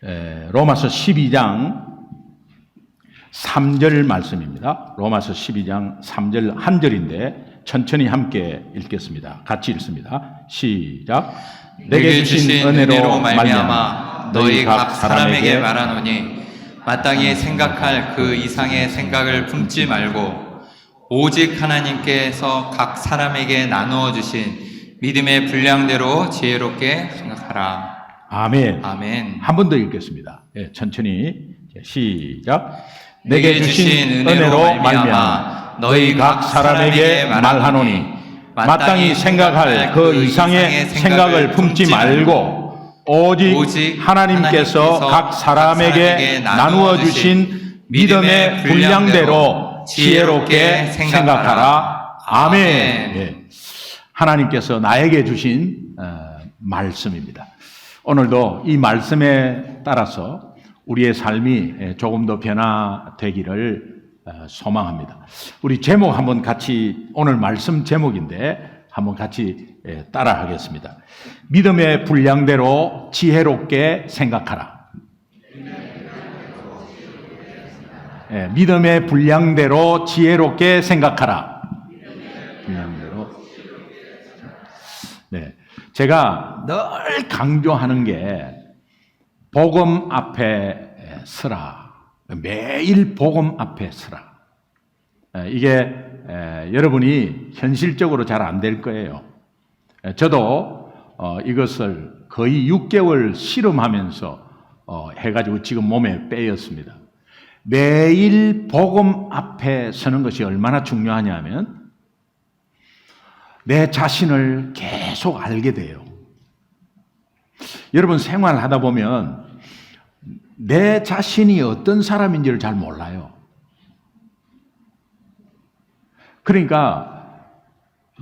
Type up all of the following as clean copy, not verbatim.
로마서 12장 3절 말씀입니다. 로마서 12장 3절 한 절인데 천천히 함께 읽겠습니다. 같이 읽습니다. 시작. 내게 주신 은혜로 말미암아 너희 각 사람에게 말하노니 마땅히 생각할 그 이상의 생각을 품지 말고 오직 하나님께서 각 사람에게 나누어 주신 믿음의 분량대로 지혜롭게 생각하라. 아멘. 아멘. 한 번 더 읽겠습니다. 천천히 시작. 내게 주신 은혜로 말미암아 너희 각 사람에게 말하노니 마땅히 생각할 그 이상의 생각을 품지 말고 오직 하나님께서 각 사람에게 나누어 주신 믿음의 분량대로 지혜롭게 생각하라. 아멘. 하나님께서 나에게 주신 말씀입니다. 오늘도 이 말씀에 따라서 우리의 삶이 조금 더 변화되기를 소망합니다. 우리 제목 한번 같이, 오늘 말씀 제목인데 한번 같이 따라하겠습니다. 믿음의 분량대로 지혜롭게 생각하라. 믿음의 분량대로 지혜롭게 생각하라. 분량대로. 네. 제가 늘 강조하는 게 복음 앞에 서라. 매일 복음 앞에 서라. 이게 여러분이 현실적으로 잘 안 될 거예요. 저도 이것을 거의 6개월 실험하면서 해가지고 지금 몸에 빼였습니다. 매일 복음 앞에 서는 것이 얼마나 중요하냐면 내 자신을 계속 알게 돼요. 여러분 생활하다 보면 내 자신이 어떤 사람인지를 잘 몰라요. 그러니까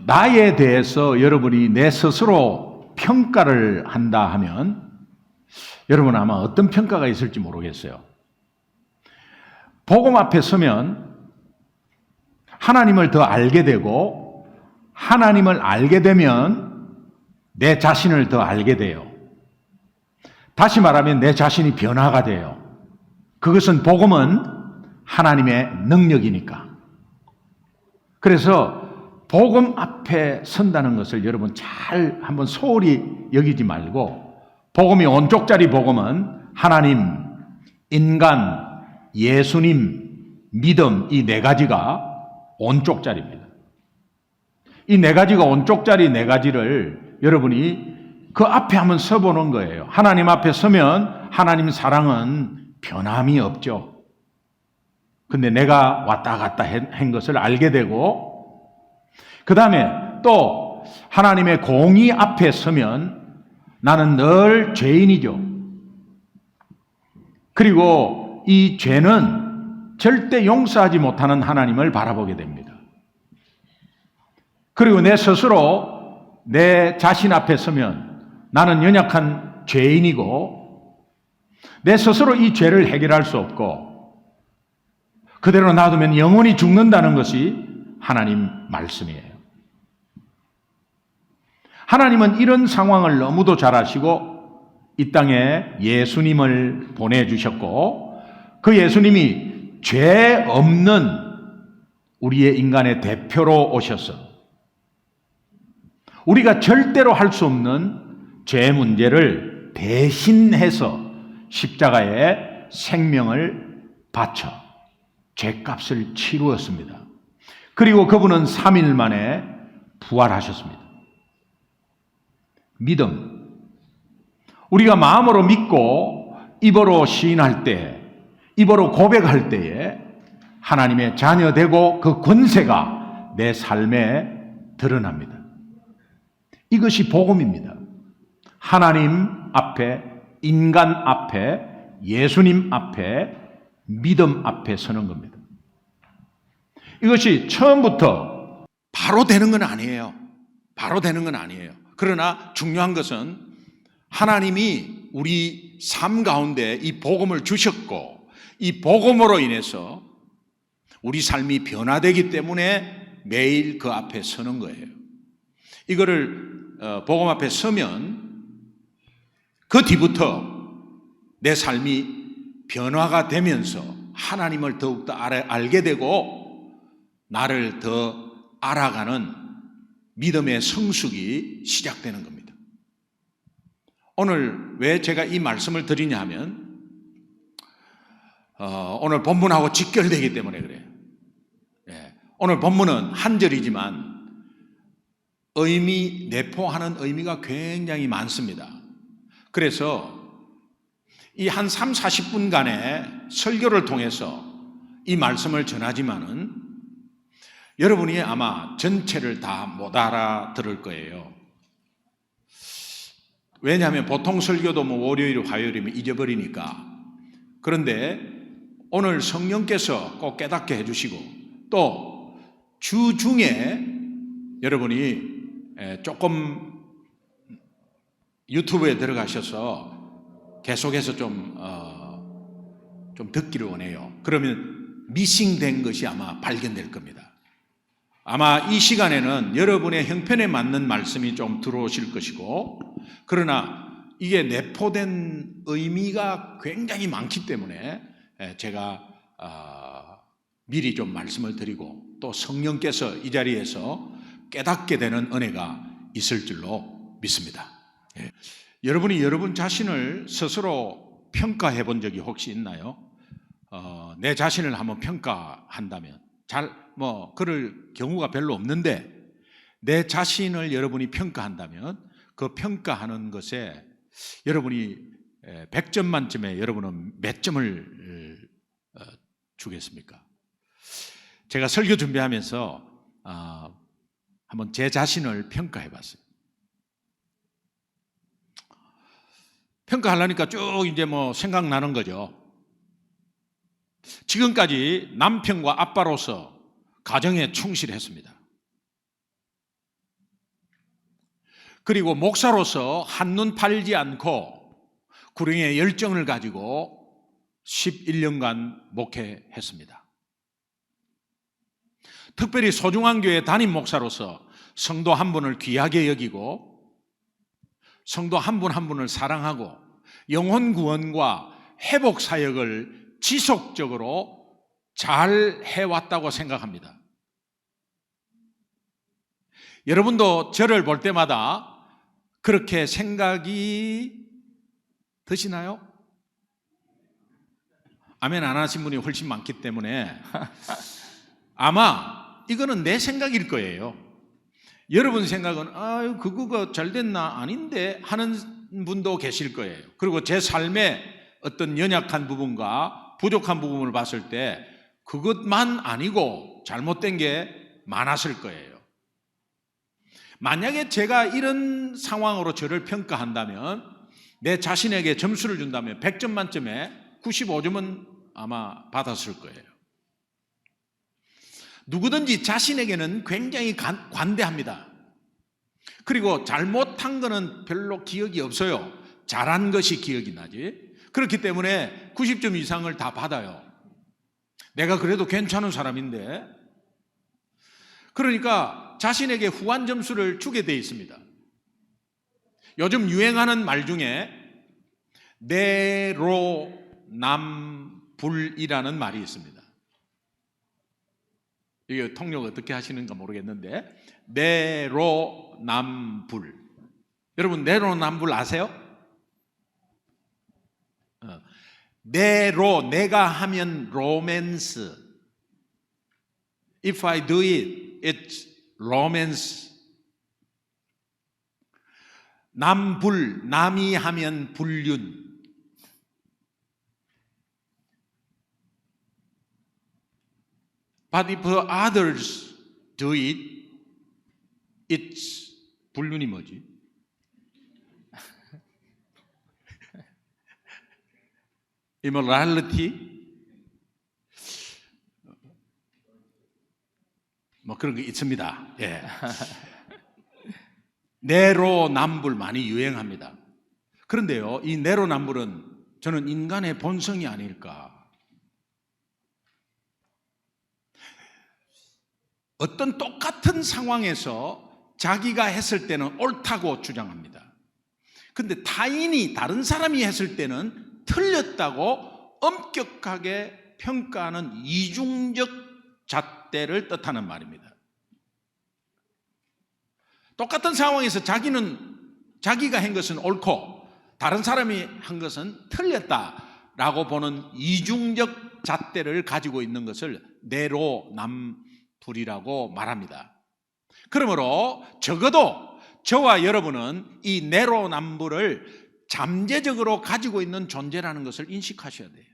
나에 대해서 여러분이 내 스스로 평가를 한다 하면 여러분 아마 어떤 평가가 있을지 모르겠어요. 복음 앞에 서면 하나님을 더 알게 되고 하나님을 알게 되면 내 자신을 더 알게 돼요. 다시 말하면 내 자신이 변화가 돼요. 그것은 복음은 하나님의 능력이니까. 그래서 복음 앞에 선다는 것을 여러분 잘 한번 소홀히 여기지 말고 복음이 온쪽짜리 복음은 하나님, 인간, 예수님, 믿음 이 네 가지가 온쪽짜리입니다. 이 네 가지가 온쪽짜리 네 가지를 여러분이 그 앞에 한번 서보는 거예요. 하나님 앞에 서면 하나님 사랑은 변함이 없죠. 근데 내가 왔다 갔다 한 것을 알게 되고 그 다음에 또 하나님의 공의 앞에 서면 나는 늘 죄인이죠. 그리고 이 죄는 절대 용서하지 못하는 하나님을 바라보게 됩니다. 그리고 내 스스로 내 자신 앞에 서면 나는 연약한 죄인이고 내 스스로 이 죄를 해결할 수 없고 그대로 놔두면 영원히 죽는다는 것이 하나님 말씀이에요. 하나님은 이런 상황을 너무도 잘 아시고 이 땅에 예수님을 보내주셨고 그 예수님이 죄 없는 우리의 인간의 대표로 오셔서 우리가 절대로 할 수 없는 죄 문제를 대신해서 십자가에 생명을 바쳐 죄값을 치루었습니다. 그리고 그분은 3일 만에 부활하셨습니다. 믿음. 우리가 마음으로 믿고 입으로 시인할 때, 입으로 고백할 때에 하나님의 자녀 되고 그 권세가 내 삶에 드러납니다. 이것이 복음입니다. 하나님 앞에, 인간 앞에, 예수님 앞에, 믿음 앞에 서는 겁니다. 이것이 처음부터 바로 되는 건 아니에요. 바로 되는 건 아니에요. 그러나 중요한 것은 하나님이 우리 삶 가운데 이 복음을 주셨고 이 복음으로 인해서 우리 삶이 변화되기 때문에 매일 그 앞에 서는 거예요. 이거를 복음 앞에 서면 그 뒤부터 내 삶이 변화가 되면서 하나님을 더욱더 알게 되고 나를 더 알아가는 믿음의 성숙이 시작되는 겁니다. 오늘 왜 제가 이 말씀을 드리냐 하면 오늘 본문하고 직결되기 때문에 그래요. 오늘 본문은 한 절이지만 내포하는 의미가 굉장히 많습니다. 그래서 이 한 3, 40분간의 설교를 통해서 이 말씀을 전하지만은 여러분이 아마 전체를 다 못 알아들을 거예요. 왜냐하면 보통 설교도 월요일, 화요일이면 잊어버리니까. 그런데 오늘 성령께서 꼭 깨닫게 해주시고 또 주 중에 여러분이 조금 유튜브에 들어가셔서 계속해서 좀 듣기를 원해요. 그러면 미싱된 것이 아마 발견될 겁니다. 아마 이 시간에는 여러분의 형편에 맞는 말씀이 좀 들어오실 것이고, 그러나 이게 내포된 의미가 굉장히 많기 때문에 제가 미리 좀 말씀을 드리고 또 성령께서 이 자리에서 깨닫게 되는 은혜가 있을 줄로 믿습니다. 여러분이 여러분 자신을 스스로 평가해 본 적이 혹시 있나요? 내 자신을 한번 평가한다면 그럴 경우가 별로 없는데 내 자신을 여러분이 평가한다면 그 평가하는 것에 여러분이 100점 만점에 여러분은 몇 점을 주겠습니까? 제가 설교 준비하면서 한번 제 자신을 평가해 봤어요. 평가하려니까 쭉 이제 생각나는 거죠. 지금까지 남편과 아빠로서 가정에 충실했습니다. 그리고 목사로서 한눈 팔지 않고 구령의 열정을 가지고 11년간 목회했습니다. 특별히 소중한 교회 담임 목사로서 성도 한 분을 귀하게 여기고 성도 한 분 한 분을 사랑하고 영혼 구원과 회복 사역을 지속적으로 잘 해왔다고 생각합니다. 여러분도 저를 볼 때마다 그렇게 생각이 드시나요? 아멘 안 하신 분이 훨씬 많기 때문에 아마 이거는 내 생각일 거예요. 여러분 생각은 그거가 잘 됐나 아닌데 하는 분도 계실 거예요. 그리고 제 삶의 어떤 연약한 부분과 부족한 부분을 봤을 때 그것만 아니고 잘못된 게 많았을 거예요. 만약에 제가 이런 상황으로 저를 평가한다면 내 자신에게 점수를 준다면 100점 만점에 95점은 아마 받았을 거예요. 누구든지 자신에게는 굉장히 관대합니다. 그리고 잘못한 거는 별로 기억이 없어요. 잘한 것이 기억이 나지. 그렇기 때문에 90점 이상을 다 받아요. 내가 그래도 괜찮은 사람인데. 그러니까 자신에게 후한 점수를 주게 돼 있습니다. 요즘 유행하는 말 중에 내로남불이라는 말이 있습니다. 이게 통역 어떻게 하시는가 모르겠는데 내로남불. 여러분 내로남불 아세요? 내가 하면 로맨스. If I do it, it's romance. 남이 하면 불륜. But if others do it, it's 불륜이 뭐지? immorality? 그런 게 있습니다. 예. 내로남불 많이 유행합니다. 그런데요, 이 내로남불은 저는 인간의 본성이 아닐까. 어떤 똑같은 상황에서 자기가 했을 때는 옳다고 주장합니다. 그런데 타인이 다른 사람이 했을 때는 틀렸다고 엄격하게 평가하는 이중적 잣대를 뜻하는 말입니다. 똑같은 상황에서 자기가 한 것은 옳고 다른 사람이 한 것은 틀렸다라고 보는 이중적 잣대를 가지고 있는 것을 내로남불이라고 말합니다. 그러므로 적어도 저와 여러분은 이 내로남불을 잠재적으로 가지고 있는 존재라는 것을 인식하셔야 돼요.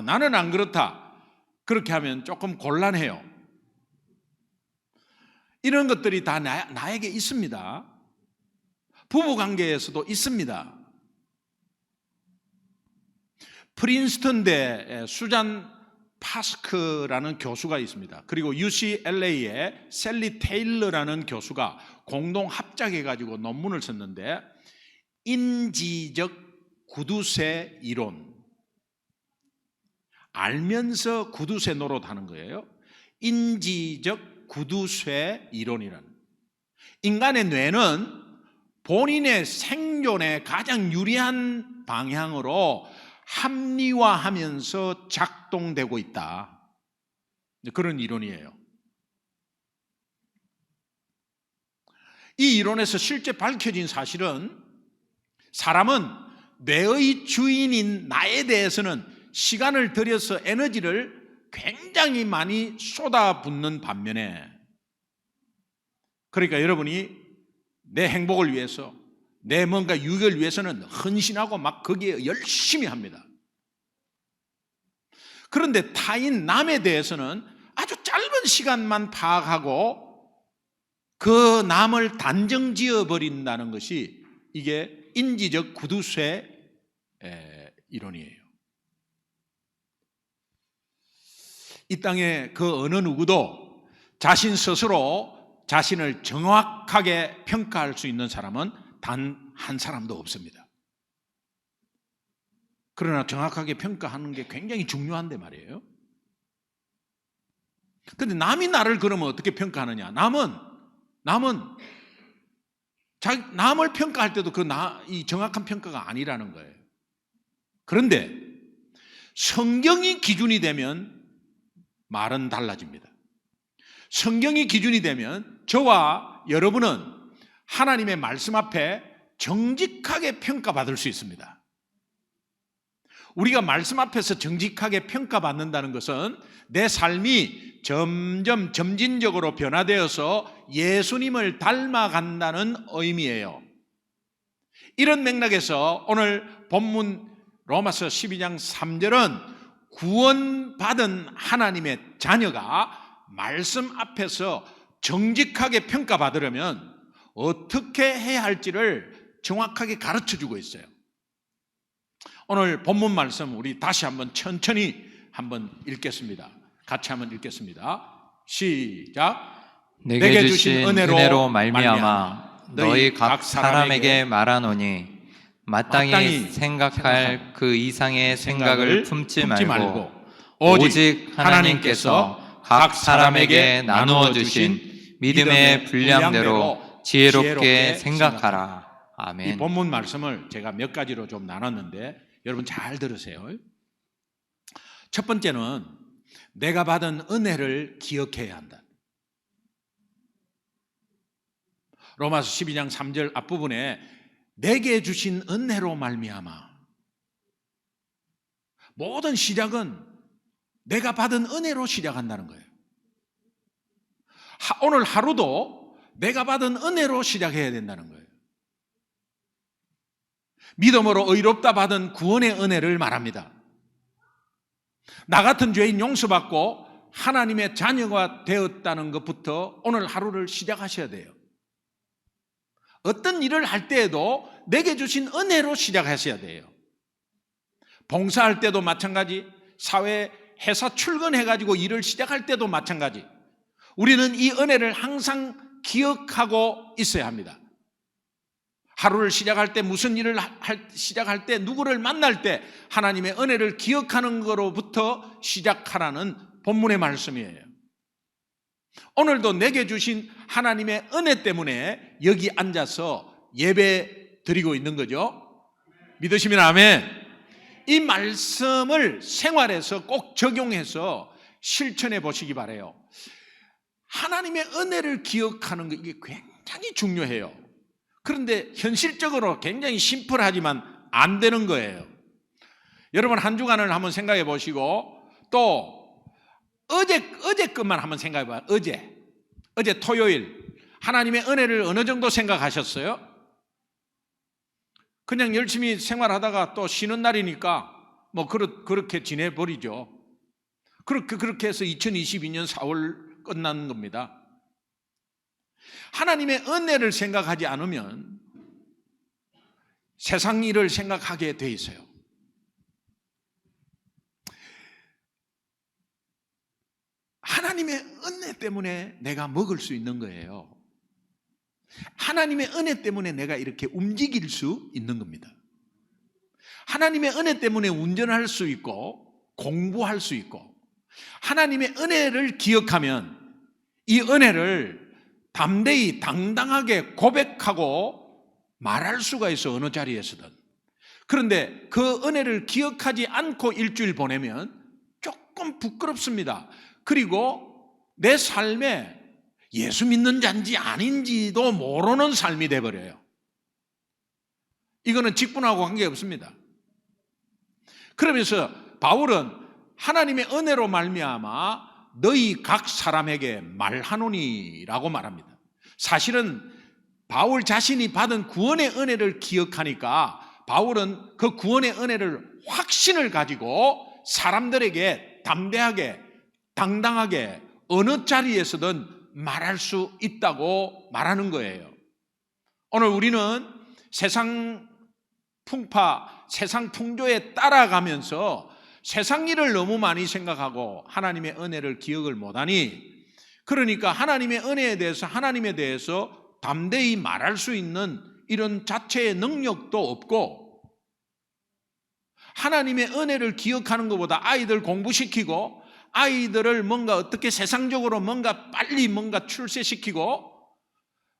나는 안 그렇다. 그렇게 하면 조금 곤란해요. 이런 것들이 다 나에게 있습니다. 부부관계에서도 있습니다. 프린스턴대 수잔 파스크라는 교수가 있습니다. 그리고 UCLA의 셀리 테일러라는 교수가 공동 합작해가지고 논문을 썼는데, 인지적 구두쇠 이론, 알면서 구두쇠 노릇하는 거예요. 인지적 구두쇠 이론이라는. 인간의 뇌는 본인의 생존에 가장 유리한 방향으로 합리화하면서 작동되고 있다. 그런 이론이에요. 이 이론에서 실제 밝혀진 사실은, 사람은 뇌의 주인인 나에 대해서는 시간을 들여서 에너지를 굉장히 많이 쏟아붓는 반면에, 그러니까 여러분이 내 행복을 위해서, 내 뭔가 유익을 위해서는 헌신하고 막 거기에 열심히 합니다. 그런데 타인 남에 대해서는 아주 짧은 시간만 파악하고 그 남을 단정 지어버린다는 것이, 이게 인지적 구두쇠 이론이에요. 이 땅에 그 어느 누구도 자신 스스로 자신을 정확하게 평가할 수 있는 사람은 단 한 사람도 없습니다. 그러나 정확하게 평가하는 게 굉장히 중요한데 말이에요. 그런데 남이 나를 그러면 어떻게 평가하느냐? 남을 평가할 때도 이 정확한 평가가 아니라는 거예요. 그런데 성경이 기준이 되면 말은 달라집니다. 성경이 기준이 되면 저와 여러분은 하나님의 말씀 앞에 정직하게 평가받을 수 있습니다. 우리가 말씀 앞에서 정직하게 평가받는다는 것은 내 삶이 점진적으로 변화되어서 예수님을 닮아간다는 의미예요. 이런 맥락에서 오늘 본문 로마서 12장 3절은 구원받은 하나님의 자녀가 말씀 앞에서 정직하게 평가받으려면 어떻게 해야 할지를 정확하게 가르쳐주고 있어요. 오늘 본문 말씀 우리 다시 한번 천천히 한번 읽겠습니다. 같이 한번 읽겠습니다. 시작. 내게 주신 은혜로 말미암아 너희 각 사람에게 말하노니 마땅히 생각할 그 이상의 생각을 품지 말고 오직 하나님께서 각 사람에게 나누어 주신 믿음의 분량대로 지혜롭게 생각하라. 아멘. 이 본문 말씀을 제가 몇 가지로 좀 나눴는데 여러분 잘 들으세요. 첫 번째는 내가 받은 은혜를 기억해야 한다. 로마서 12장 3절 앞부분에 내게 주신 은혜로 말미암아, 모든 시작은 내가 받은 은혜로 시작한다는 거예요. 오늘 하루도 내가 받은 은혜로 시작해야 된다는 거예요. 믿음으로 의롭다 받은 구원의 은혜를 말합니다. 나 같은 죄인 용서받고 하나님의 자녀가 되었다는 것부터 오늘 하루를 시작하셔야 돼요. 어떤 일을 할 때에도 내게 주신 은혜로 시작하셔야 돼요. 봉사할 때도 마찬가지, 사회 회사 출근해가지고 일을 시작할 때도 마찬가지. 우리는 이 은혜를 항상 기억하고 있어야 합니다. 하루를 시작할 때, 무슨 일을 시작할 때, 누구를 만날 때 하나님의 은혜를 기억하는 거로부터 시작하라는 본문의 말씀이에요. 오늘도 내게 주신 하나님의 은혜 때문에 여기 앉아서 예배 드리고 있는 거죠. 믿으시면 아멘. 이 말씀을 생활에서 꼭 적용해서 실천해 보시기 바라요. 하나님의 은혜를 기억하는 게 이게 굉장히 중요해요. 그런데 현실적으로 굉장히 심플하지만 안 되는 거예요. 여러분 한 주간을 한번 생각해 보시고 또 어제 것만 한번 생각해 봐요. 어제 토요일 하나님의 은혜를 어느 정도 생각하셨어요? 그냥 열심히 생활하다가 또 쉬는 날이니까 뭐 그렇게 지내버리죠. 그렇게 해서 2022년 4월 끝나는 겁니다. 하나님의 은혜를 생각하지 않으면 세상 일을 생각하게 돼 있어요. 하나님의 은혜 때문에 내가 먹을 수 있는 거예요. 하나님의 은혜 때문에 내가 이렇게 움직일 수 있는 겁니다. 하나님의 은혜 때문에 운전할 수 있고 공부할 수 있고 하나님의 은혜를 기억하면 이 은혜를 담대히 당당하게 고백하고 말할 수가 있어, 어느 자리에서든. 그런데 그 은혜를 기억하지 않고 일주일 보내면 조금 부끄럽습니다. 그리고 내 삶에 예수 믿는 자인지 아닌지도 모르는 삶이 돼버려요. 이거는 직분하고 관계없습니다. 그러면서 바울은 하나님의 은혜로 말미암아 너희 각 사람에게 말하노니라고 말합니다. 사실은 바울 자신이 받은 구원의 은혜를 기억하니까 바울은 그 구원의 은혜를 확신을 가지고 사람들에게 담대하게 당당하게 어느 자리에서든 말할 수 있다고 말하는 거예요. 오늘 우리는 세상 풍파, 세상 풍조에 따라가면서 세상 일을 너무 많이 생각하고 하나님의 은혜를 기억을 못하니, 그러니까 하나님의 은혜에 대해서, 하나님에 대해서 담대히 말할 수 있는 이런 자체의 능력도 없고, 하나님의 은혜를 기억하는 것보다 아이들 공부시키고 아이들을 뭔가 어떻게 세상적으로 뭔가 빨리 뭔가 출세시키고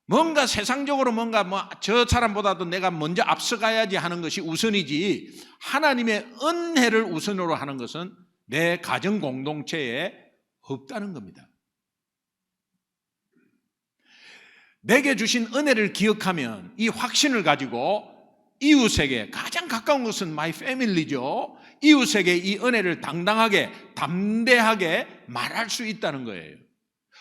뭔가 세상적으로 뭔가 저 사람보다도 내가 먼저 앞서가야지 하는 것이 우선이지, 하나님의 은혜를 우선으로 하는 것은 내 가정 공동체에 없다는 겁니다. 내게 주신 은혜를 기억하면 이 확신을 가지고 이웃에게, 가장 가까운 것은 my family죠. 이웃에게 이 은혜를 당당하게 담대하게 말할 수 있다는 거예요.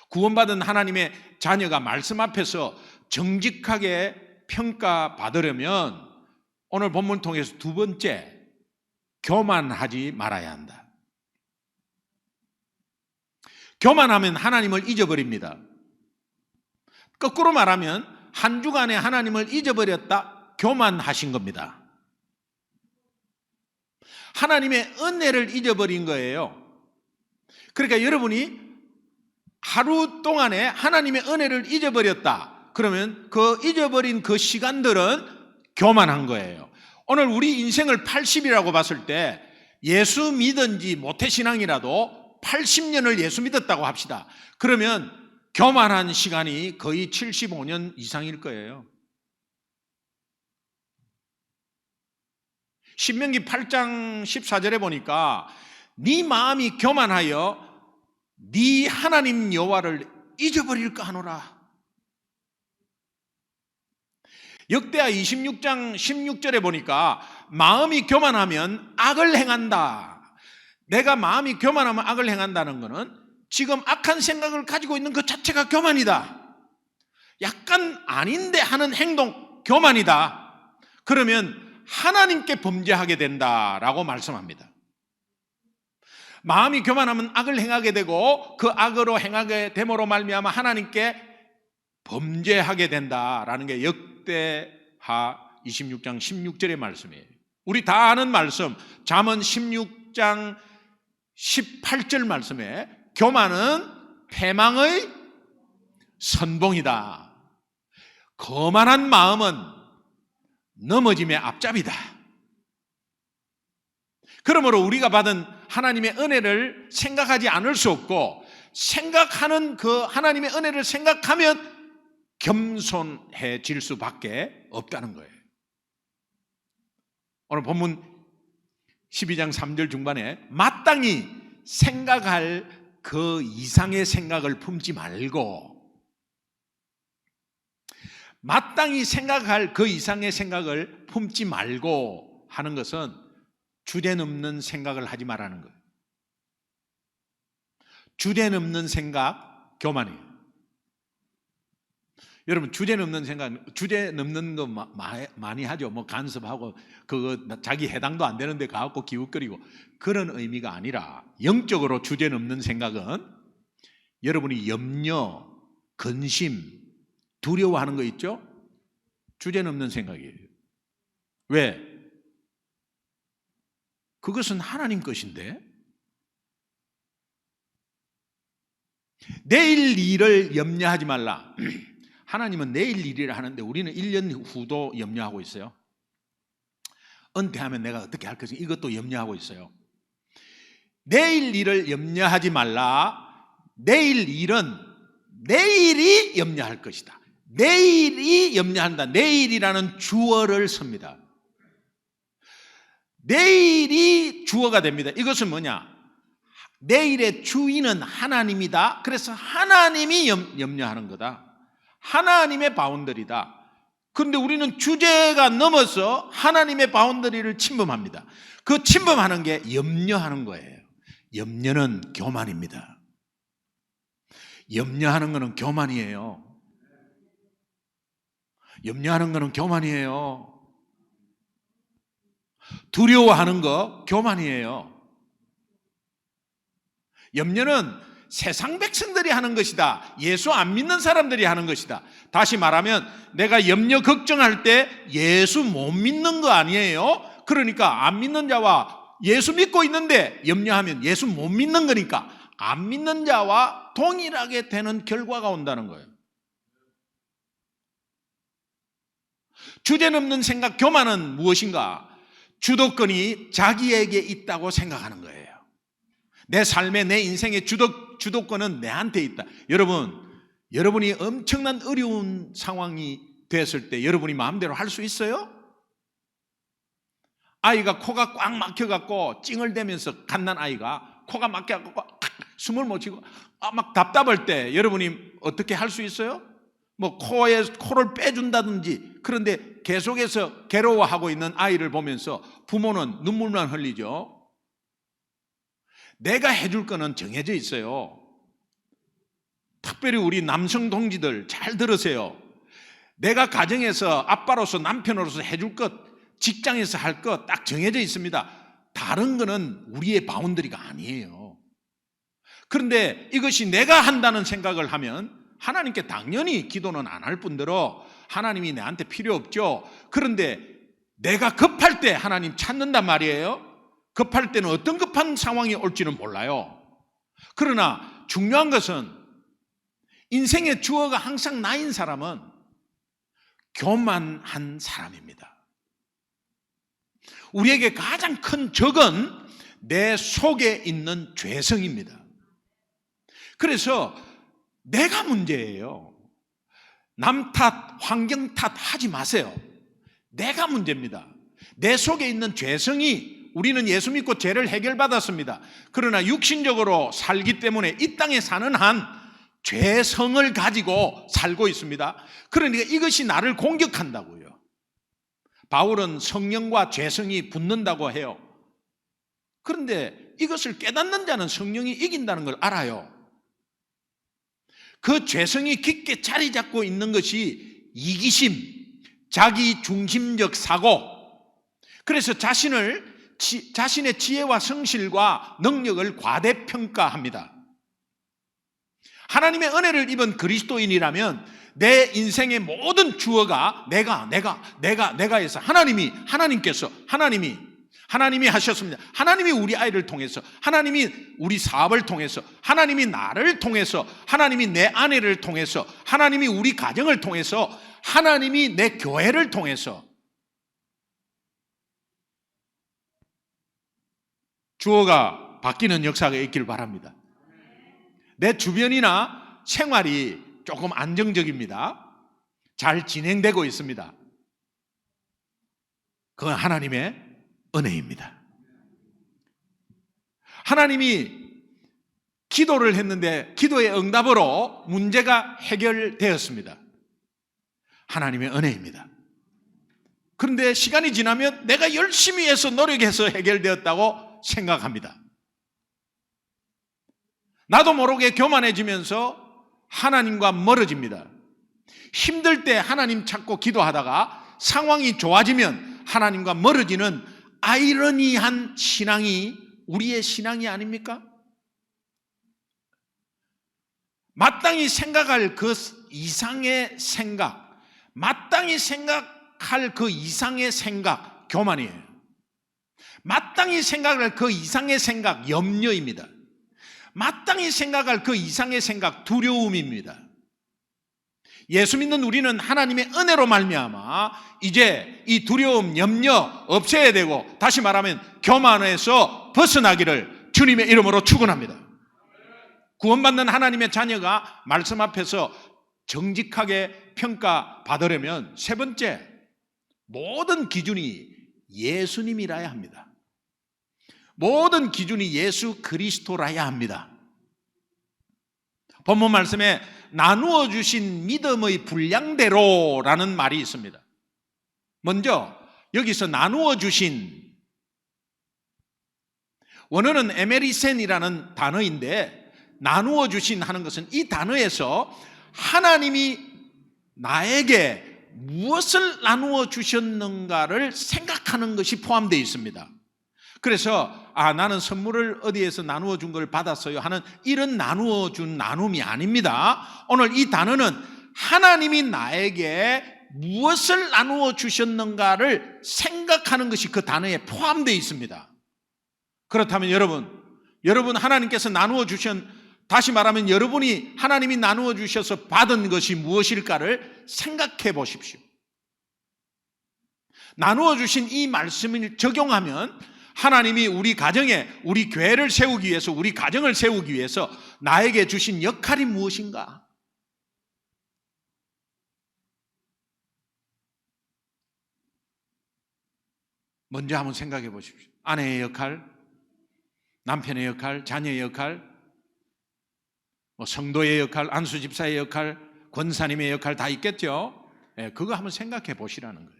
구원받은 하나님의 자녀가 말씀 앞에서 정직하게 평가받으려면 오늘 본문 통해서 두 번째, 교만하지 말아야 한다. 교만하면 하나님을 잊어버립니다. 거꾸로 말하면 한 주간에 하나님을 잊어버렸다, 교만하신 겁니다. 하나님의 은혜를 잊어버린 거예요. 그러니까 여러분이 하루 동안에 하나님의 은혜를 잊어버렸다, 그러면 그 잊어버린 그 시간들은 교만한 거예요. 오늘 우리 인생을 80이라고 봤을 때 예수 믿은 지 모태신앙이라도 80년을 예수 믿었다고 합시다. 그러면 교만한 시간이 거의 75년 이상일 거예요. 신명기 8장 14절에 보니까 네 마음이 교만하여 네 하나님 여호와를 잊어버릴까 하노라. 역대하 26장 16절에 보니까 마음이 교만하면 악을 행한다. 내가 마음이 교만하면 악을 행한다는 것은 지금 악한 생각을 가지고 있는 그 자체가 교만이다. 약간 아닌데 하는 행동, 교만이다. 그러면 하나님께 범죄하게 된다라고 말씀합니다. 마음이 교만하면 악을 행하게 되고 그 악으로 행하게 됨으로 말미암아 하나님께 범죄하게 된다라는 게 역대하 26장 16절의 말씀이에요. 우리 다 아는 말씀, 잠언 16장 18절 말씀에 교만은 패망의 선봉이다. 거만한 마음은 넘어짐의 앞잡이다. 그러므로 우리가 받은 하나님의 은혜를 생각하지 않을 수 없고, 생각하는 그 하나님의 은혜를 생각하면 겸손해질 수밖에 없다는 거예요. 오늘 본문 12장 3절 중반에 마땅히 생각할 그 이상의 생각을 품지 말고, 마땅히 생각할 그 이상의 생각을 품지 말고 하는 것은 주제넘는 생각을 하지 말라는 거예요. 주제넘는 생각 교만이에요. 여러분, 주제넘는 생각, 주제넘는 거 많이 하죠. 뭐 간섭하고 그거 자기 해당도 안 되는데 가갖고 기웃거리고, 그런 의미가 아니라 영적으로 주제넘는 생각은 여러분이 염려, 근심, 두려워하는 거 있죠? 주제넘는 생각이에요. 왜? 그것은 하나님 것인데, 내일 일을 염려하지 말라. 하나님은 내일 일이라 하는데 우리는 1년 후도 염려하고 있어요. 은퇴하면 내가 어떻게 할 것인가, 이것도 염려하고 있어요. 내일 일을 염려하지 말라. 내일 일은 내일이 염려할 것이다. 내일이 염려한다. 내일이라는 주어를 씁니다. 내일이 주어가 됩니다. 이것은 뭐냐? 내일의 주인은 하나님이다. 그래서 하나님이 염려하는 거다. 하나님의 바운더리다. 그런데 우리는 주제가 넘어서 하나님의 바운더리를 침범합니다. 그 침범하는 게 염려하는 거예요. 염려는 교만입니다. 염려하는 거는 교만이에요. 염려하는 거는 교만이에요. 두려워하는 거 교만이에요. 염려는 세상 백성들이 하는 것이다. 예수 안 믿는 사람들이 하는 것이다. 다시 말하면 내가 염려 걱정할 때 예수 못 믿는 거 아니에요. 그러니까 안 믿는 자와 예수 믿고 있는데 염려하면 예수 못 믿는 거니까 안 믿는 자와 동일하게 되는 결과가 온다는 거예요. 주제넘는 생각 교만은 무엇인가? 주도권이 자기에게 있다고 생각하는 거예요. 내 삶의, 내 인생의 주도권은 내한테 있다. 여러분이 엄청난 어려운 상황이 됐을 때 여러분이 마음대로 할 수 있어요? 아이가 코가 꽉 막혀갖고 찡얼대면서 갓난 아이가 코가 막혀갖고 숨을 못 쉬고 막 답답할 때 여러분이 어떻게 할 수 있어요? 뭐 코를 빼준다든지. 그런데 계속해서 괴로워하고 있는 아이를 보면서 부모는 눈물만 흘리죠. 내가 해줄 거는 정해져 있어요. 특별히 우리 남성 동지들 잘 들으세요. 내가 가정에서 아빠로서 남편으로서 해줄 것, 직장에서 할 것 딱 정해져 있습니다. 다른 거는 우리의 바운더리가 아니에요. 그런데 이것이 내가 한다는 생각을 하면 하나님께 당연히 기도는 안 할 뿐더러 하나님이 내한테 필요 없죠. 그런데 내가 급할 때 하나님 찾는단 말이에요. 급할 때는 어떤 급한 상황이 올지는 몰라요. 그러나 중요한 것은 인생의 주어가 항상 나인 사람은 교만한 사람입니다. 우리에게 가장 큰 적은 내 속에 있는 죄성입니다. 그래서 내가 문제예요. 남 탓, 환경 탓 하지 마세요. 내가 문제입니다. 내 속에 있는 죄성이, 우리는 예수 믿고 죄를 해결받았습니다. 그러나 육신적으로 살기 때문에 이 땅에 사는 한 죄성을 가지고 살고 있습니다. 그러니까 이것이 나를 공격한다고요. 바울은 성령과 죄성이 붙는다고 해요. 그런데 이것을 깨닫는 자는 성령이 이긴다는 걸 알아요. 그 죄성이 깊게 자리 잡고 있는 것이 이기심, 자기 중심적 사고, 그래서 자신의 지혜와 성실과 능력을 과대평가합니다. 하나님의 은혜를 입은 그리스도인이라면 내 인생의 모든 주어가 내가 해서 하나님이 하셨습니다. 하나님이 우리 아이를 통해서, 하나님이 우리 사업을 통해서, 하나님이 나를 통해서, 하나님이 내 아내를 통해서, 하나님이 우리 가정을 통해서, 하나님이 내 교회를 통해서 주어가 바뀌는 역사가 있기를 바랍니다. 내 주변이나 생활이 조금 안정적입니다. 잘 진행되고 있습니다. 그건 하나님의 은혜입니다. 하나님이 기도를 했는데 기도의 응답으로 문제가 해결되었습니다. 하나님의 은혜입니다. 그런데 시간이 지나면 내가 열심히 해서 노력해서 해결되었다고 생각합니다. 나도 모르게 교만해지면서 하나님과 멀어집니다. 힘들 때 하나님 찾고 기도하다가 상황이 좋아지면 하나님과 멀어지는 아이러니한 신앙이 우리의 신앙이 아닙니까? 마땅히 생각할 그 이상의 생각, 마땅히 생각할 그 이상의 생각, 교만이에요. 마땅히 생각할 그 이상의 생각, 염려입니다. 마땅히 생각할 그 이상의 생각, 두려움입니다. 예수 믿는 우리는 하나님의 은혜로 말미암아 이제 이 두려움, 염려 없애야 되고, 다시 말하면 교만에서 벗어나기를 주님의 이름으로 축원합니다. 구원받는 하나님의 자녀가 말씀 앞에서 정직하게 평가받으려면 세 번째, 모든 기준이 예수님이라야 합니다. 모든 기준이 예수 그리스도라야 합니다. 본문 말씀에 나누어 주신 믿음의 분량대로라는 말이 있습니다. 먼저 여기서 나누어 주신, 원어는 에메리센이라는 단어인데, 나누어 주신 하는 것은 이 단어에서 하나님이 나에게 무엇을 나누어 주셨는가를 생각하는 것이 포함되어 있습니다. 그래서 나는 선물을 어디에서 나누어 준 걸 받았어요 하는 이런 나누어 준 나눔이 아닙니다. 오늘 이 단어는 하나님이 나에게 무엇을 나누어 주셨는가를 생각하는 것이 그 단어에 포함되어 있습니다. 그렇다면 여러분 하나님께서 나누어 주신, 다시 말하면 여러분이 하나님이 나누어 주셔서 받은 것이 무엇일까를 생각해 보십시오. 나누어 주신 이 말씀을 적용하면 하나님이 우리 가정에, 우리 교회를 세우기 위해서, 우리 가정을 세우기 위해서 나에게 주신 역할이 무엇인가? 먼저 한번 생각해 보십시오. 아내의 역할, 남편의 역할, 자녀의 역할, 성도의 역할, 안수 집사의 역할, 권사님의 역할 다 있겠죠? 그거 한번 생각해 보시라는 거예요.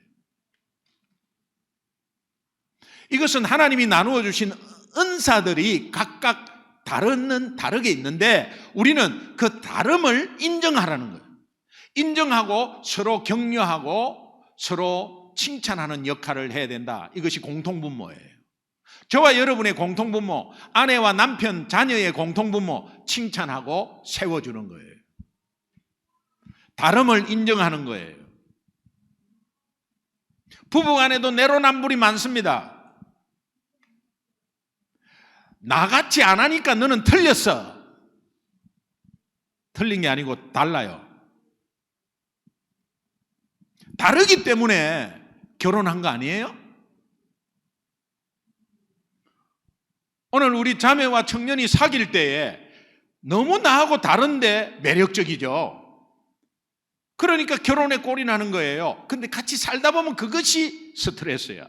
이것은 하나님이 나누어 주신 은사들이 각각 다르게 있는데 우리는 그 다름을 인정하라는 거예요. 인정하고 서로 격려하고 서로 칭찬하는 역할을 해야 된다. 이것이 공통분모예요. 저와 여러분의 공통분모, 아내와 남편, 자녀의 공통분모 칭찬하고 세워주는 거예요. 다름을 인정하는 거예요. 부부간에도 내로남불이 많습니다. 나같이 안 하니까 너는 틀렸어. 틀린 게 아니고 달라요. 다르기 때문에 결혼한 거 아니에요? 오늘 우리 자매와 청년이 사귈 때에 너무 나하고 다른데 매력적이죠. 그러니까 결혼에 꼴이 나는 거예요. 근데 같이 살다 보면 그것이 스트레스야.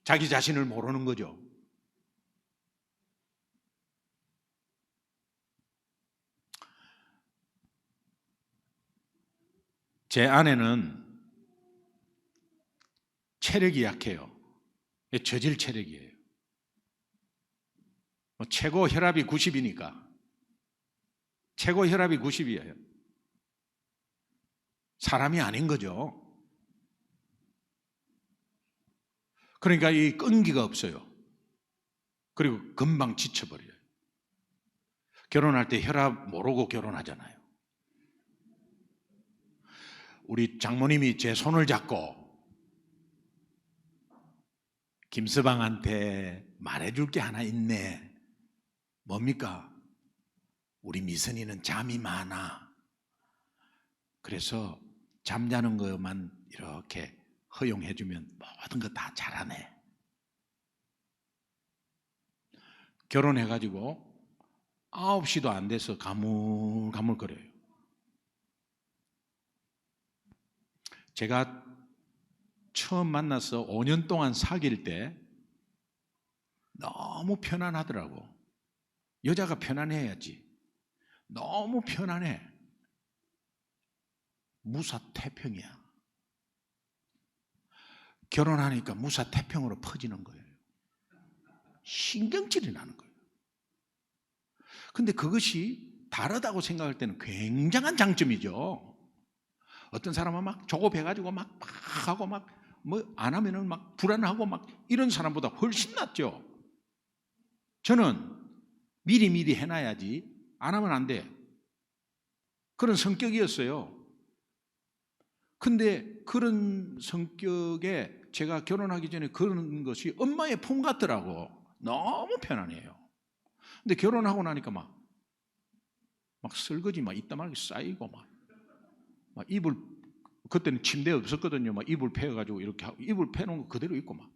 자기 자신을 모르는 거죠. 제 아내는 체력이 약해요. 저질 체력이에요. 최고 혈압이 90이니까. 최고 혈압이 90이에요. 사람이 아닌 거죠. 그러니까 이 끈기가 없어요. 그리고 금방 지쳐버려요. 결혼할 때 혈압 모르고 결혼하잖아요. 우리 장모님이 제 손을 잡고 김서방한테 말해줄 게 하나 있네. 뭡니까? 우리 미선이는 잠이 많아. 그래서 잠자는 것만 이렇게 허용해주면 모든 거 다 잘하네. 결혼해가지고 9시도 안 돼서 가물가물거려요. 제가 처음 만나서 5년 동안 사귈 때 너무 편안하더라고. 여자가 편안해야지. 너무 편안해. 무사태평이야. 결혼하니까 무사태평으로 퍼지는 거예요. 신경질이 나는 거예요. 근데 그것이 다르다고 생각할 때는 굉장한 장점이죠. 어떤 사람은 막 조급해가지고 막 하고 막 뭐 안 하면은 막 불안하고 막 이런 사람보다 훨씬 낫죠. 저는 미리 해놔야지 안 하면 안 돼. 그런 성격이었어요. 근데 그런 성격에 제가 결혼하기 전에 그런 것이 엄마의 품 같더라고. 너무 편안해요. 근데 결혼하고 나니까 막 설거지 막 이따만하게 쌓이고 막 이불, 그때는 침대 없었거든요. 막 이불 패가지고 이렇게 하고 이불 패놓은 거 그대로 있고 막.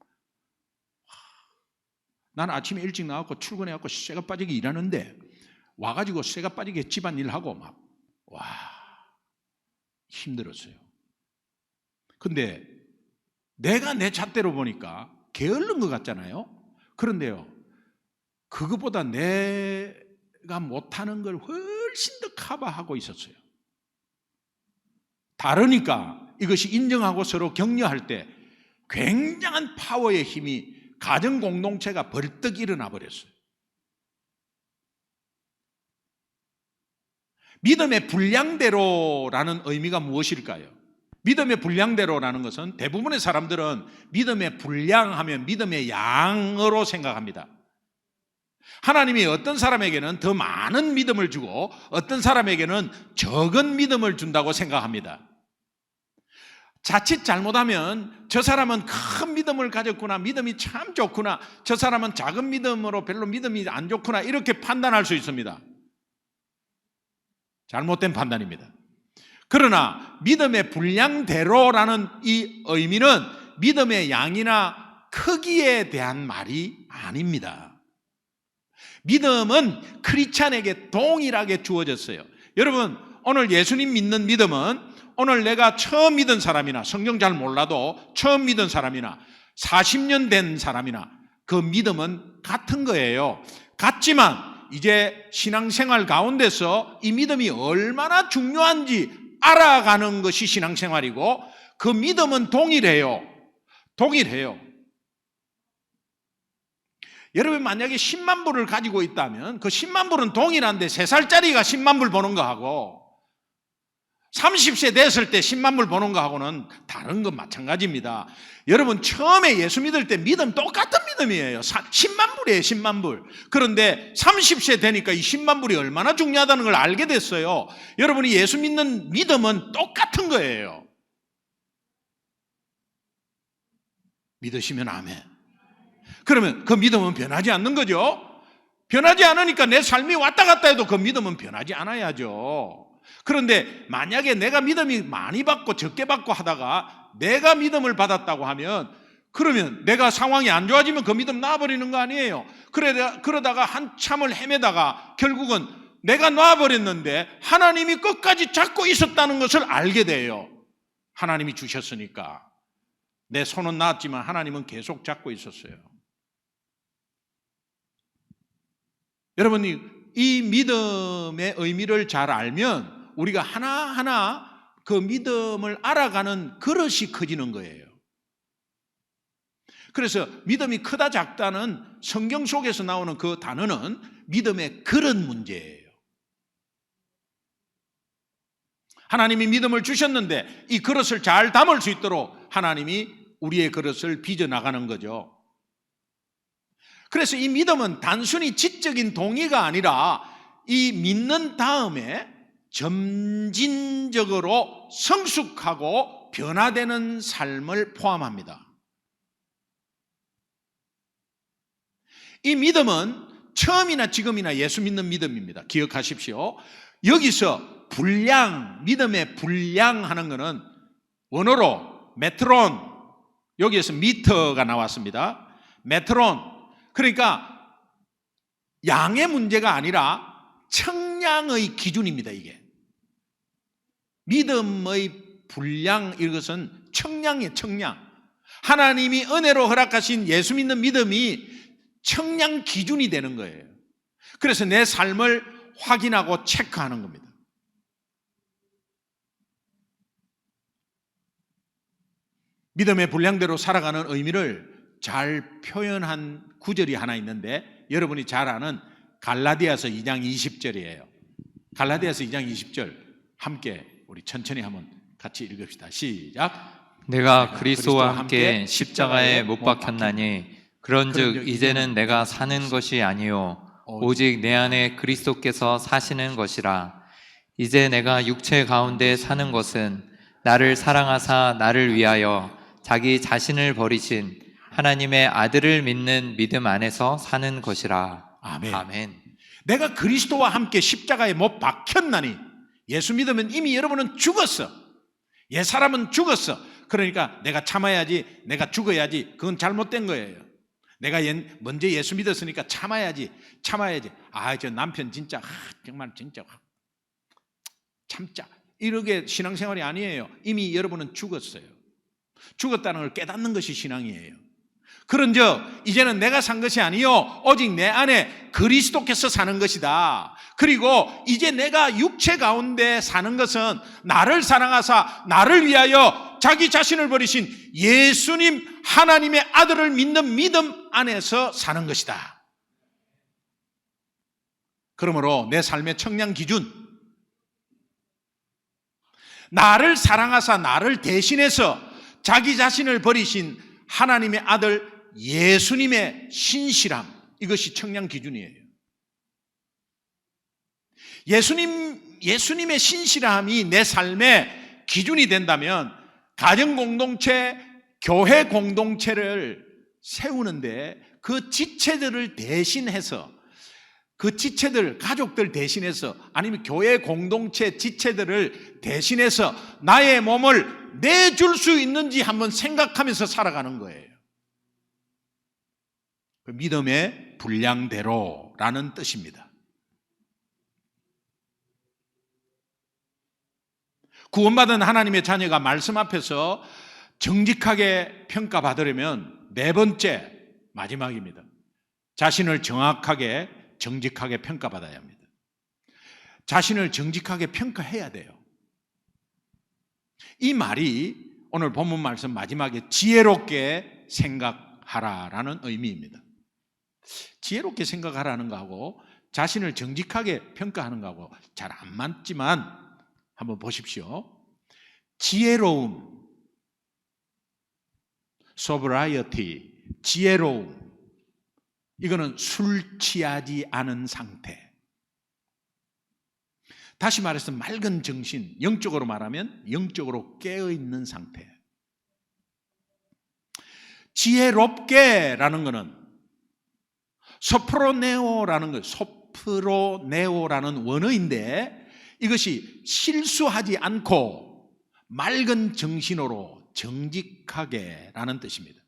나는 아침에 일찍 나와서 출근해갖고 쇠가 빠지게 일하는데 와가지고 쇠가 빠지게 집안일 하고 막 힘들었어요. 근데 내가 내 잣대로 보니까 게으른 것 같잖아요. 그런데요, 그것보다 내가 못하는 걸 훨씬 더 커버하고 있었어요. 다르니까 이것이 인정하고 서로 격려할 때 굉장한 파워의 힘이 가정 공동체가 벌떡 일어나 버렸어요. 믿음의 분량대로라는 의미가 무엇일까요? 믿음의 분량대로라는 것은 대부분의 사람들은 믿음의 분량하면 믿음의 양으로 생각합니다. 하나님이 어떤 사람에게는 더 많은 믿음을 주고 어떤 사람에게는 적은 믿음을 준다고 생각합니다. 자칫 잘못하면 저 사람은 큰 믿음을 가졌구나, 믿음이 참 좋구나, 저 사람은 작은 믿음으로 별로 믿음이 안 좋구나, 이렇게 판단할 수 있습니다. 잘못된 판단입니다. 그러나 믿음의 분량대로라는 이 의미는 믿음의 양이나 크기에 대한 말이 아닙니다. 믿음은 크리스찬에게 동일하게 주어졌어요. 여러분, 오늘 예수님 믿는 믿음은 오늘 내가 처음 믿은 사람이나 성경 잘 몰라도 처음 믿은 사람이나 40년 된 사람이나 그 믿음은 같은 거예요. 같지만 이제 신앙생활 가운데서 이 믿음이 얼마나 중요한지 알아가는 것이 신앙생활이고 그 믿음은 동일해요. 여러분, 만약에 10만 불을 가지고 있다면 그 10만 불은 동일한데 3살짜리가 10만 불 버는 거하고 30세 됐을 때 10만 불 버는 거하고는 다른 건 마찬가지입니다. 여러분, 처음에 예수 믿을 때 믿음 똑같은 믿음이에요. 10만 불이에요, 10만 불. 그런데 30세 되니까 이 10만 불이 얼마나 중요하다는 걸 알게 됐어요. 여러분이 예수 믿는 믿음은 똑같은 거예요. 믿으시면 아멘. 그러면 그 믿음은 변하지 않는 거죠. 변하지 않으니까 내 삶이 왔다 갔다 해도 그 믿음은 변하지 않아야죠. 그런데 만약에 내가 믿음이 많이 받고 적게 받고 하다가 내가 믿음을 받았다고 하면 그러면 내가 상황이 안 좋아지면 그 믿음 놔버리는 거 아니에요. 그러다가 한참을 헤매다가 결국은 내가 놔버렸는데 하나님이 끝까지 잡고 있었다는 것을 알게 돼요. 하나님이 주셨으니까. 내 손은 나았지만 하나님은 계속 잡고 있었어요. 여러분이 이 믿음의 의미를 잘 알면 우리가 하나하나 그 믿음을 알아가는 그릇이 커지는 거예요. 그래서 믿음이 크다 작다는 성경 속에서 나오는 그 단어는 믿음의 그릇 문제예요. 하나님이 믿음을 주셨는데 이 그릇을 잘 담을 수 있도록 하나님이 우리의 그릇을 빚어나가는 거죠. 그래서 이 믿음은 단순히 지적인 동의가 아니라 이 믿는 다음에 점진적으로 성숙하고 변화되는 삶을 포함합니다. 이 믿음은 처음이나 지금이나 예수 믿는 믿음입니다. 기억하십시오. 여기서 분량, 믿음의 분량하는 것은 원어로 메트론, 여기에서 미터가 나왔습니다. 메트론, 그러니까 양의 문제가 아니라 청량의 기준입니다. 이게 믿음의 분량, 이것은 청량이에요. 청량. 하나님이 은혜로 허락하신 예수 믿는 믿음이 청량 기준이 되는 거예요. 그래서 내 삶을 확인하고 체크하는 겁니다. 믿음의 분량대로 살아가는 의미를 잘 표현한 구절이 하나 있는데 여러분이 잘 아는 갈라디아서 2장 20절이에요. 갈라디아서 2장 20절 함께 우리 천천히 한번 같이 읽읍시다. 시작. 내가 그리스도와 함께 십자가에 못 박혔나니 그런즉 이제는 내가 사는 것이 아니요 오직 내 안에 그리스도께서 사시는 것이라. 이제 내가 육체 가운데 사는 것은 나를 사랑하사 나를 위하여 자기 자신을 버리신 하나님의 아들을 믿는 믿음 안에서 사는 것이라. 아멘. 아멘. 내가 그리스도와 함께 십자가에 못 박혔나니, 예수 믿으면 이미 여러분은 죽었어. 옛 사람은 죽었어. 그러니까 내가 참아야지, 내가 죽어야지. 그건 잘못된 거예요. 내가 먼저 예수 믿었으니까 참아야지. 아, 저 남편 진짜 정말 진짜 참자. 이렇게 신앙생활이 아니에요. 이미 여러분은 죽었어요. 죽었다는 걸 깨닫는 것이 신앙이에요. 그런즉 이제는 내가 산 것이 아니요 오직 내 안에 그리스도께서 사는 것이다. 그리고 이제 내가 육체 가운데 사는 것은 나를 사랑하사 나를 위하여 자기 자신을 버리신 예수님 하나님의 아들을 믿는 믿음 안에서 사는 것이다. 그러므로 내 삶의 청량 기준, 나를 사랑하사 나를 대신해서 자기 자신을 버리신 하나님의 아들 예수님의 신실함, 이것이 청량 기준이에요. 예수님의 신실함이 내 삶의 기준이 된다면 가정 공동체, 교회 공동체를 세우는데 그 지체들을 대신해서, 그 지체들, 가족들 대신해서, 아니면 교회 공동체 지체들을 대신해서 나의 몸을 내줄 수 있는지 한번 생각하면서 살아가는 거예요. 그 믿음의 분량대로라는 뜻입니다. 구원받은 하나님의 자녀가 말씀 앞에서 정직하게 평가받으려면 네 번째, 마지막입니다. 자신을 정확하게 정직하게 평가받아야 합니다. 자신을 정직하게 평가해야 돼요. 이 말이 오늘 본문 말씀 마지막에 지혜롭게 생각하라라는 의미입니다. 지혜롭게 생각하라는 거하고 자신을 정직하게 평가하는 거하고 잘 안 맞지만 한번 보십시오. 지혜로움, sobriety, 지혜로움, 이거는 술 취하지 않은 상태. 다시 말해서 맑은 정신, 영적으로 말하면 영적으로 깨어있는 상태. 지혜롭게라는 것은 소프로네오라는 원어인데 이것이 실수하지 않고 맑은 정신으로 정직하게라는 뜻입니다.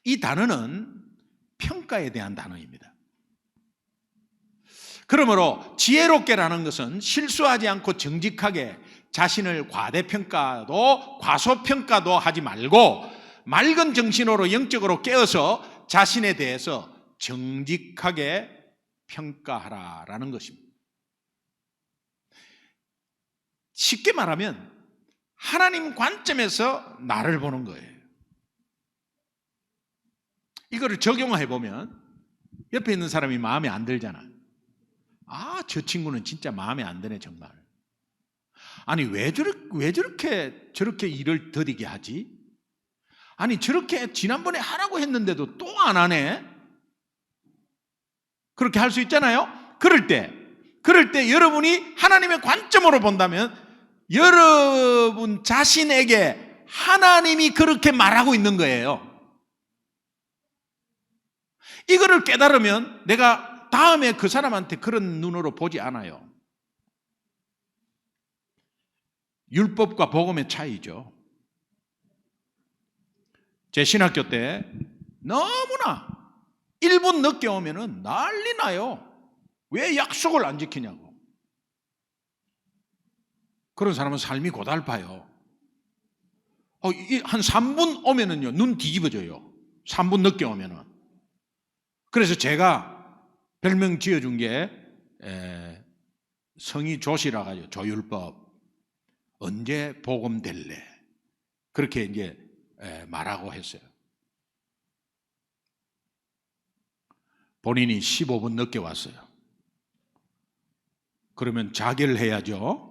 이 단어는 평가에 대한 단어입니다. 그러므로 지혜롭게라는 것은 실수하지 않고 정직하게 자신을 과대평가도 과소평가도 하지 말고 맑은 정신으로 영적으로 깨어서 자신에 대해서 정직하게 평가하라라는 것입니다. 쉽게 말하면 하나님 관점에서 나를 보는 거예요. 이거를 적용해 보면 옆에 있는 사람이 마음에 안 들잖아. 아, 저 친구는 진짜 마음에 안 드네 정말. 아니 왜 저렇게 일을 더디게 하지? 아니 저렇게 지난번에 하라고 했는데도 또 안 하네? 그렇게 할 수 있잖아요. 그럴 때 여러분이 하나님의 관점으로 본다면 여러분 자신에게 하나님이 그렇게 말하고 있는 거예요. 이거를 깨달으면 내가 다음에 그 사람한테 그런 눈으로 보지 않아요. 율법과 복음의 차이죠. 제 신학교 때 너무나 1분 늦게 오면은 난리 나요. 왜 약속을 안 지키냐고. 그런 사람은 삶이 고달파요. 한 3분 오면은요, 눈 뒤집어져요. 3분 늦게 오면은. 그래서 제가 별명 지어준 게, 성이 조시라 가지고 조율법. 언제 복음 될래? 그렇게 이제 말하고 했어요. 본인이 15분 늦게 왔어요. 그러면 자결해야죠.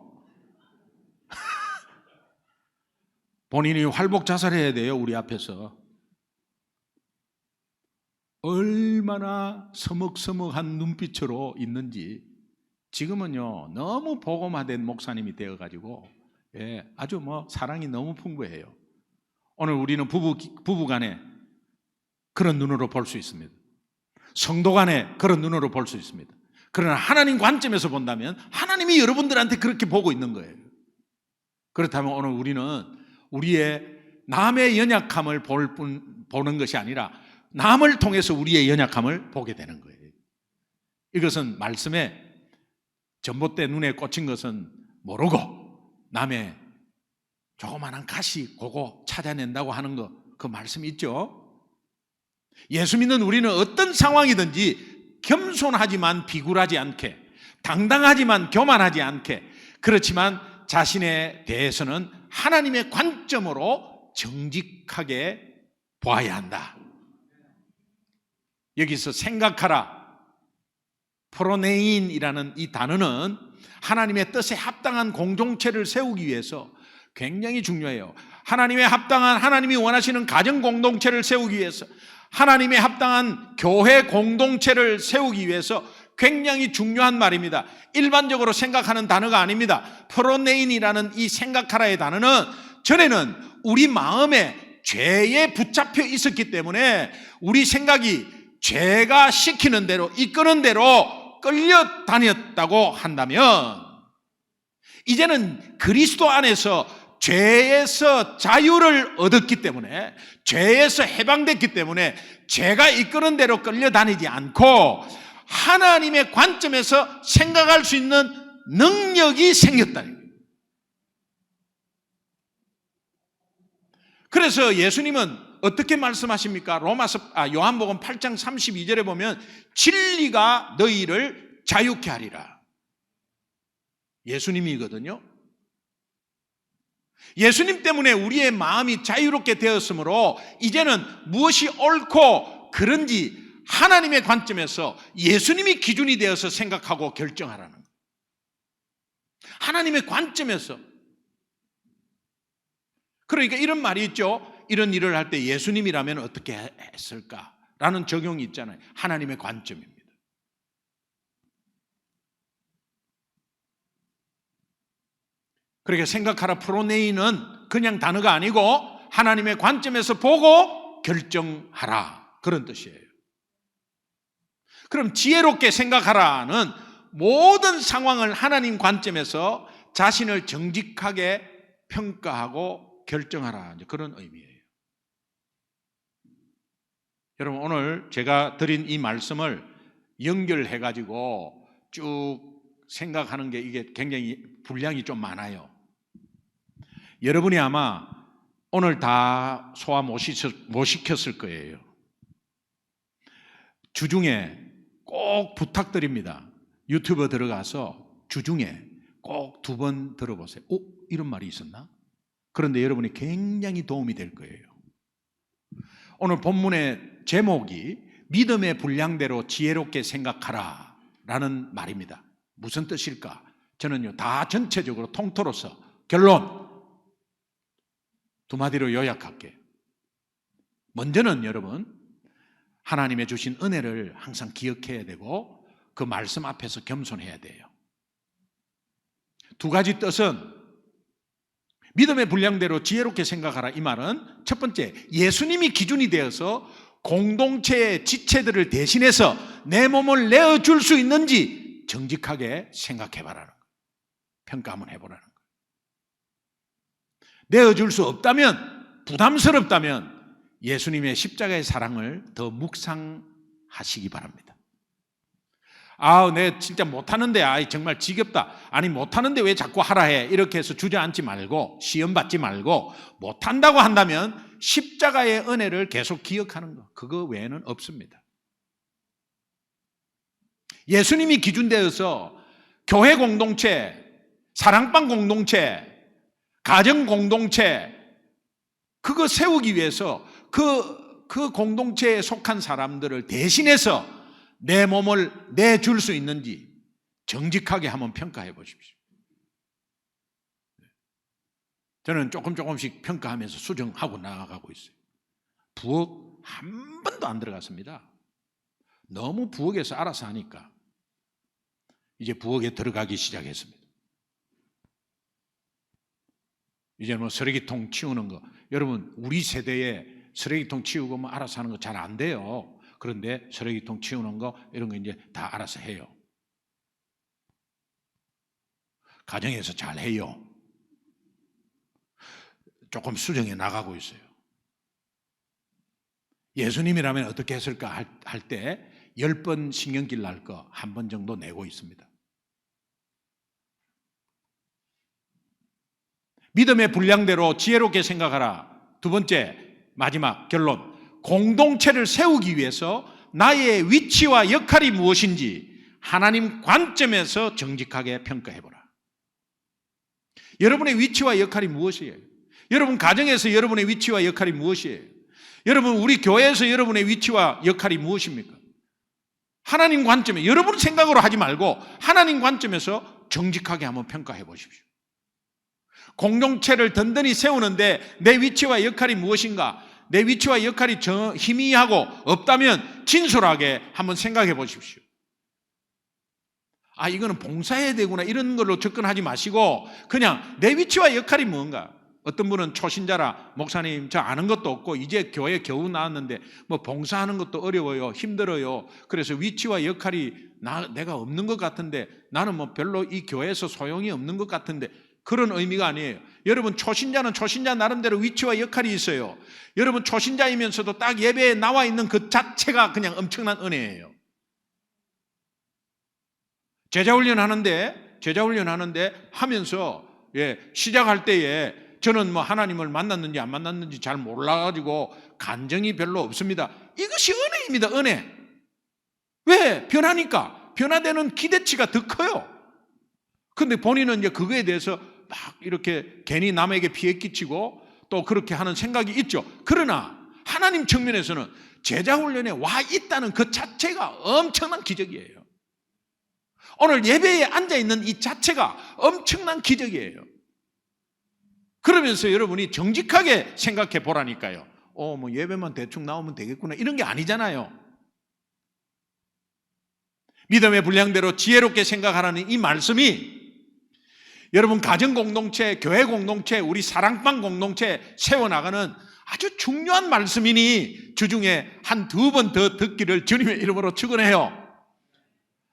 본인이 활복 자살해야 돼요, 우리 앞에서. 얼마나 서먹서먹한 눈빛으로 있는지. 지금은요, 너무 복음화된 목사님이 되어가지고, 아주 사랑이 너무 풍부해요. 오늘 우리는 부부 간에 그런 눈으로 볼 수 있습니다. 성도 간에 그런 눈으로 볼 수 있습니다. 그러나 하나님 관점에서 본다면 하나님이 여러분들한테 그렇게 보고 있는 거예요. 그렇다면 오늘 우리는 우리의 남의 연약함을 보는 것이 아니라 남을 통해서 우리의 연약함을 보게 되는 거예요. 이것은 말씀에 전봇대 눈에 꽂힌 것은 모르고 남의 조그마한 가시 그거 찾아낸다고 하는 거, 그 말씀 있죠? 예수 믿는 우리는 어떤 상황이든지 겸손하지만 비굴하지 않게, 당당하지만 교만하지 않게, 그렇지만 자신에 대해서는 하나님의 관점으로 정직하게 보아야 한다. 여기서 생각하라, 프로네인이라는 이 단어는 하나님의 뜻에 합당한 공동체를 세우기 위해서 굉장히 중요해요. 하나님의 합당한, 하나님이 원하시는 가정 공동체를 세우기 위해서, 하나님의 합당한 교회 공동체를 세우기 위해서 굉장히 중요한 말입니다. 일반적으로 생각하는 단어가 아닙니다. 프로네인이라는 이 생각하라의 단어는 전에는 우리 마음에 죄에 붙잡혀 있었기 때문에 우리 생각이 죄가 시키는 대로, 이끄는 대로 끌려다녔다고 한다면, 이제는 그리스도 안에서 죄에서 자유를 얻었기 때문에, 죄에서 해방됐기 때문에 죄가 이끄는 대로 끌려다니지 않고 하나님의 관점에서 생각할 수 있는 능력이 생겼다. 그래서 예수님은 어떻게 말씀하십니까? 요한복음 8장 32절에 보면 진리가 너희를 자유케 하리라. 예수님이거든요. 예수님 때문에 우리의 마음이 자유롭게 되었으므로 이제는 무엇이 옳고 그른지 하나님의 관점에서 예수님이 기준이 되어서 생각하고 결정하라는 거예요. 하나님의 관점에서. 그러니까 이런 말이 있죠. 이런 일을 할 때 예수님이라면 어떻게 했을까라는 적용이 있잖아요. 하나님의 관점입니다. 그러니까 생각하라 프로네인은 그냥 단어가 아니고 하나님의 관점에서 보고 결정하라, 그런 뜻이에요. 그럼 지혜롭게 생각하라는 모든 상황을 하나님 관점에서 자신을 정직하게 평가하고 결정하라, 그런 의미예요. 여러분, 오늘 제가 드린 이 말씀을 연결해 가지고 쭉 생각하는 게 이게 굉장히 분량이 좀 많아요. 여러분이 아마 오늘 다 소화 못 시켰을 거예요. 주중에 꼭 부탁드립니다. 유튜브 들어가서 주중에 꼭 2번 들어보세요. 이런 말이 있었나? 그런데 여러분이 굉장히 도움이 될 거예요. 오늘 본문의 제목이 믿음의 분량대로 지혜롭게 생각하라 라는 말입니다. 무슨 뜻일까? 저는요, 다 전체적으로 통틀어서 결론 2마디로 요약할게요. 먼저는 여러분, 하나님의 주신 은혜를 항상 기억해야 되고 그 말씀 앞에서 겸손해야 돼요. 2가지 뜻은, 믿음의 분량대로 지혜롭게 생각하라, 이 말은 첫 번째, 예수님이 기준이 되어서 공동체의 지체들을 대신해서 내 몸을 내어줄 수 있는지 정직하게 생각해봐라는 거예요. 평가 한번 해보라는 거예요. 내어줄 수 없다면, 부담스럽다면 예수님의 십자가의 사랑을 더 묵상하시기 바랍니다. 아, 내 진짜 못하는데, 아이, 정말 지겹다. 아니, 못하는데 왜 자꾸 하라 해. 이렇게 해서 주저앉지 말고, 시험 받지 말고, 못한다고 한다면 십자가의 은혜를 계속 기억하는 거. 그거 외에는 없습니다. 예수님이 기준되어서 교회 공동체, 사랑방 공동체, 가정 공동체, 그거 세우기 위해서 그 공동체에 속한 사람들을 대신해서 내 몸을 내줄 수 있는지 정직하게 한번 평가해 보십시오. 저는 조금씩 평가하면서 수정하고 나아가고 있어요. 부엌 한 번도 안 들어갔습니다. 너무 부엌에서 알아서 하니까 이제 부엌에 들어가기 시작했습니다. 이제 뭐 쓰레기통 치우는 거, 여러분 우리 세대에 쓰레기통 치우고 뭐 알아서 하는 거 잘 안 돼요. 그런데 쓰레기통 치우는 거 이런 거 이제 다 알아서 해요. 가정에서 잘 해요. 조금 수정해 나가고 있어요. 예수님이라면 어떻게 했을까 할 때 10번 신경질 날 거 한 번 정도 내고 있습니다. 믿음의 분량대로 지혜롭게 생각하라. 두 번째, 마지막 결론. 공동체를 세우기 위해서 나의 위치와 역할이 무엇인지 하나님 관점에서 정직하게 평가해보라. 여러분의 위치와 역할이 무엇이에요? 여러분 가정에서 여러분의 위치와 역할이 무엇이에요? 여러분 우리 교회에서 여러분의 위치와 역할이 무엇입니까? 하나님 관점에, 여러분 생각으로 하지 말고 하나님 관점에서 정직하게 한번 평가해 보십시오. 공동체를 든든히 세우는데 내 위치와 역할이 무엇인가? 내 위치와 역할이 희미하고 없다면 진솔하게 한번 생각해 보십시오. 아, 이거는 봉사해야 되구나 이런 걸로 접근하지 마시고 그냥 내 위치와 역할이 뭔가. 어떤 분은 초신자라 목사님 저 아는 것도 없고 이제 교회 겨우 나왔는데 뭐 봉사하는 것도 어려워요. 힘들어요. 그래서 위치와 역할이 내가 없는 것 같은데 나는 뭐 별로 이 교회에서 소용이 없는 것 같은데 그런 의미가 아니에요. 여러분 초신자는 초신자 나름대로 위치와 역할이 있어요. 여러분 초신자이면서도 딱 예배에 나와 있는 그 자체가 그냥 엄청난 은혜예요. 제자훈련 하는데 하면서 시작할 때에 저는 뭐 하나님을 만났는지 안 만났는지 잘 몰라가지고 간정이 별로 없습니다. 이것이 은혜입니다. 은혜. 왜? 변하니까. 변화되는 기대치가 더 커요. 근데 본인은 이제 그거에 대해서 막 이렇게 괜히 남에게 피해 끼치고 또 그렇게 하는 생각이 있죠. 그러나 하나님 측면에서는 제자훈련에 와 있다는 그 자체가 엄청난 기적이에요. 오늘 예배에 앉아있는 이 자체가 엄청난 기적이에요. 그러면서 여러분이 정직하게 생각해 보라니까요. 뭐 예배만 대충 나오면 되겠구나 이런 게 아니잖아요. 믿음의 분량대로 지혜롭게 생각하라는 이 말씀이 여러분 가정 공동체, 교회 공동체, 우리 사랑방 공동체 세워나가는 아주 중요한 말씀이니 주중에 한 두 번 더 듣기를 주님의 이름으로 축원해요.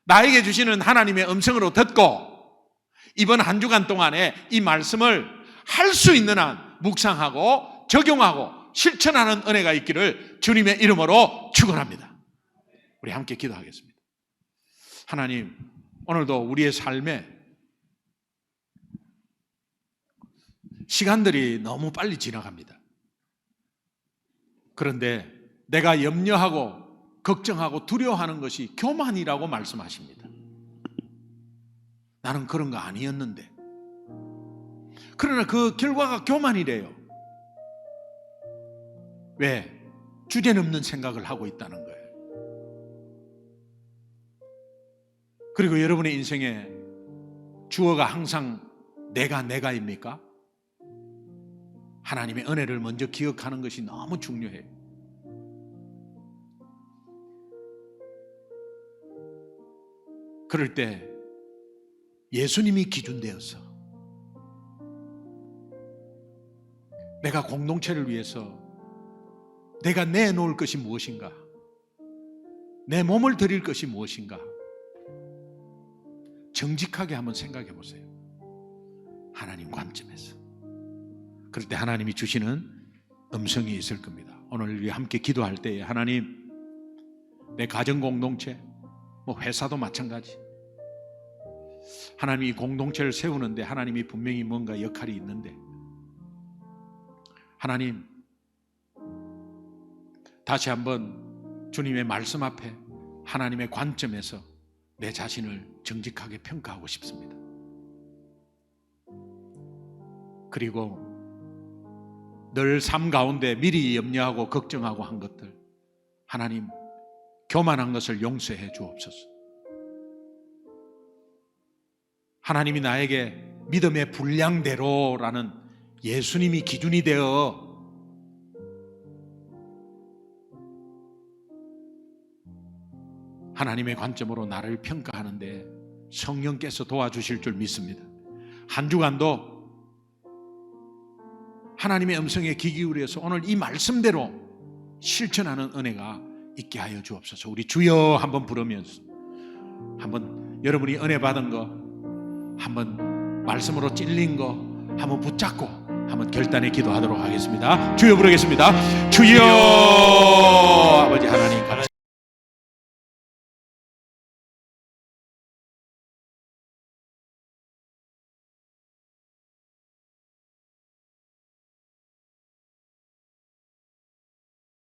나에게 주시는 하나님의 음성으로 듣고 이번 한 주간 동안에 이 말씀을 할 수 있는 한 묵상하고 적용하고 실천하는 은혜가 있기를 주님의 이름으로 축원합니다. 우리 함께 기도하겠습니다. 하나님, 오늘도 우리의 삶에 시간들이 너무 빨리 지나갑니다. 그런데 내가 염려하고 걱정하고 두려워하는 것이 교만이라고 말씀하십니다. 나는 그런 거 아니었는데. 그러나 그 결과가 교만이래요. 왜? 주제넘는 생각을 하고 있다는 거예요. 그리고 여러분의 인생에 주어가 항상 내가입니까? 하나님의 은혜를 먼저 기억하는 것이 너무 중요해요. 그럴 때 예수님이 기준되어서 내가 공동체를 위해서 내가 내놓을 것이 무엇인가? 내 몸을 드릴 것이 무엇인가? 정직하게 한번 생각해 보세요. 하나님 관점에서. 그럴 때 하나님이 주시는 음성이 있을 겁니다. 오늘 우리 함께 기도할 때 하나님, 내 가정 공동체, 뭐 회사도 마찬가지. 하나님이 공동체를 세우는데 하나님이 분명히 뭔가 역할이 있는데, 하나님 다시 한번 주님의 말씀 앞에 하나님의 관점에서 내 자신을 정직하게 평가하고 싶습니다. 그리고 늘 삶 가운데 미리 염려하고 걱정하고 한 것들, 하나님 교만한 것을 용서해 주옵소서. 하나님이 나에게 믿음의 분량대로라는 예수님이 기준이 되어 하나님의 관점으로 나를 평가하는데 성령께서 도와주실 줄 믿습니다. 한 주간도 하나님의 음성에 귀 기울여서 오늘 이 말씀대로 실천하는 은혜가 있게 하여 주옵소서. 우리 주여 한번 부르면서 한번 여러분이 은혜 받은 거, 한번 말씀으로 찔린 거 한번 붙잡고 한번 결단의 기도하도록 하겠습니다. 주여 부르겠습니다. 주여